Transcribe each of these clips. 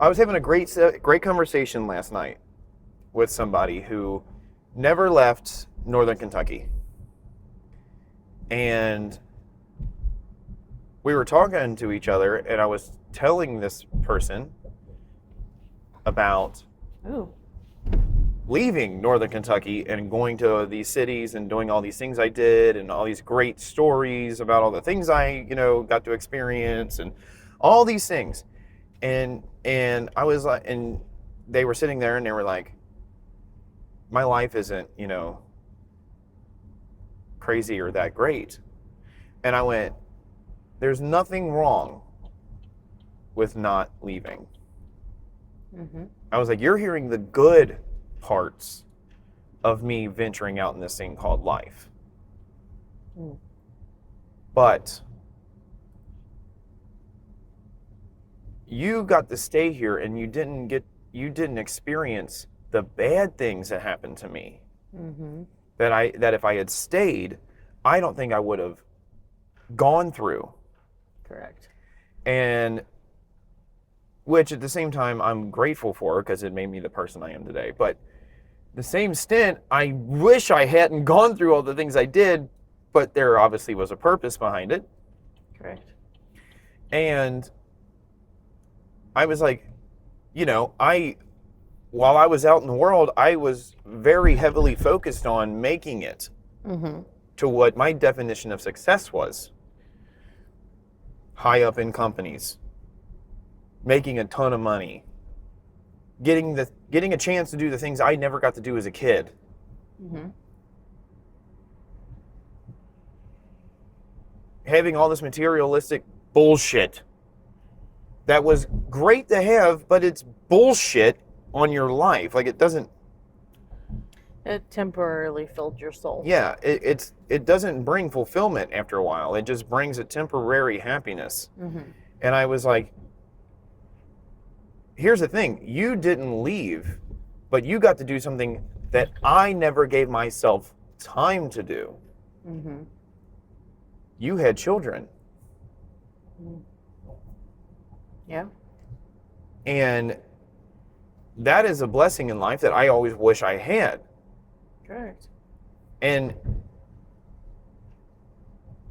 I was having a great conversation last night with somebody who never left Northern Kentucky. And we were talking to each other, and I was telling this person about Ooh. leaving Northern Kentucky and going to these cities and doing all these things I did and all these great stories about all the things I, got to experience and all these things. And I was like, and they were sitting there and they were like, my life isn't, crazy or that great. And I went, there's nothing wrong with not leaving. Mm-hmm. I was like, you're hearing the good parts of me venturing out in this thing called life. Mm. But you got to stay here and you didn't experience the bad things that happened to me. Mm-hmm. That if I had stayed, I don't think I would have gone through. Correct. And which at the same time I'm grateful for because it made me the person I am today. But the same stint, I wish I hadn't gone through all the things I did, but there obviously was a purpose behind it. Correct. And I was like, while I was out in the world, I was very heavily focused on making it to what my definition of success was. High up in companies, making a ton of money, getting a chance to do the things I never got to do as a kid. Mm-hmm. Having all this materialistic bullshit that was great to have, but it's bullshit on your life. Like it temporarily filled your soul. Yeah, it doesn't bring fulfillment after a while. It just brings a temporary happiness. Mm-hmm. And I was like, here's the thing, you didn't leave, but you got to do something that I never gave myself time to do. Mm-hmm. You had children. Yeah. And that is a blessing in life that I always wish I had. Correct. And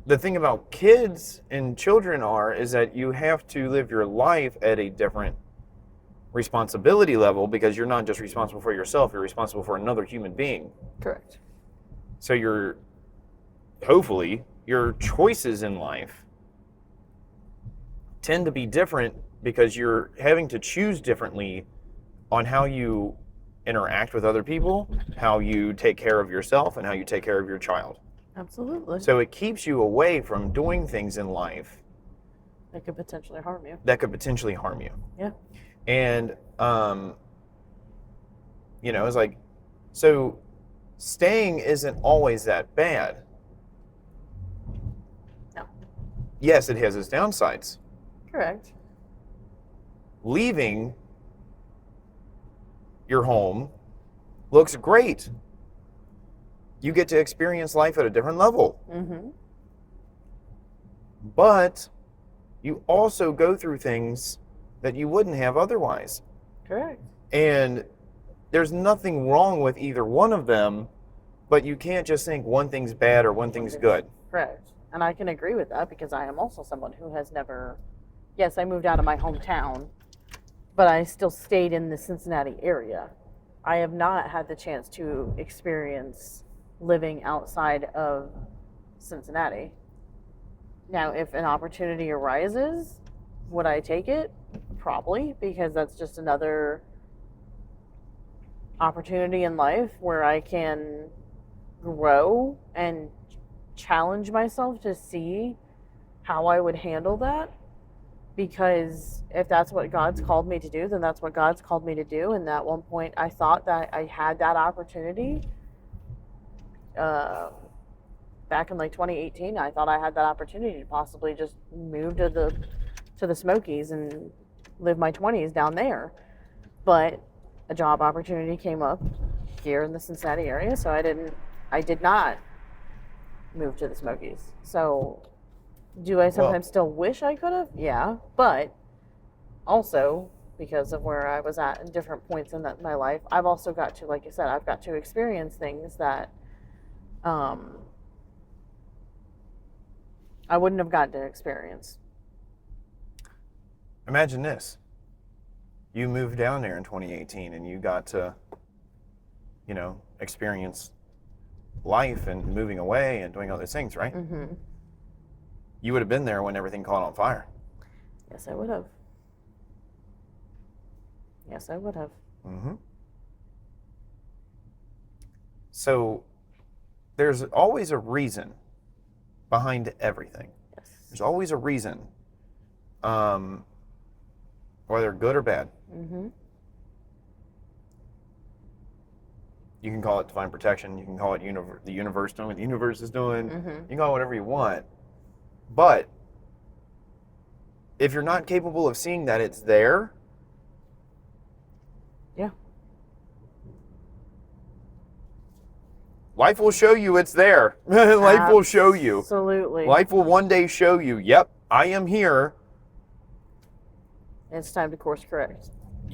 the thing about kids and children is that you have to live your life at a different responsibility level because you're not just responsible for yourself, you're responsible for another human being. Correct. So hopefully, your choices in life tend to be different because you're having to choose differently on how you interact with other people, how you take care of yourself, and how you take care of your child. Absolutely. So it keeps you away from doing things in life that could potentially harm you. Yeah. Yeah. And, it's like, so staying isn't always that bad. No. Yes, it has its downsides. Correct. Leaving your home looks great. You get to experience life at a different level. Mm-hmm. But you also go through things that you wouldn't have otherwise. Correct. And there's nothing wrong with either one of them, but you can't just think one thing's bad or one thing's good. Correct. And I can agree with that because I am also someone who has never, yes, I moved out of my hometown, but I still stayed in the Cincinnati area. I have not had the chance to experience living outside of Cincinnati. Now, if an opportunity arises, would I take it? Probably, because that's just another opportunity in life where I can grow and challenge myself to see how I would handle that. Because if that's what God's called me to do, then that's what God's called me to do. And at one point, I thought that I had that opportunity. Back in like 2018, I thought I had that opportunity to possibly just move to the Smokies and live my 20s down there. But a job opportunity came up here in the Cincinnati area, so I did not move to the Smokies. So do I sometimes still wish I could have? Yeah, but also because of where I was at in different points in my life. I've also got to, like I said, I've got to experience things that I wouldn't have gotten to experience. Imagine this. You moved down there in 2018 and you got to, experience life and moving away and doing all those things, right? Mm-hmm. You would have been there when everything caught on fire. Yes, I would have. Yes, I would have. Mm-hmm. So there's always a reason behind everything. Yes. There's always a reason, whether good or bad. Mm-hmm. You can call it divine protection. You can call it the universe doing what the universe is doing. Mm-hmm. You can call it whatever you want. But if you're not capable of seeing that it's there, Yeah. life will show you it's there. Life will show you. Absolutely. Life will one day show you, yep, I am here. It's time to course correct.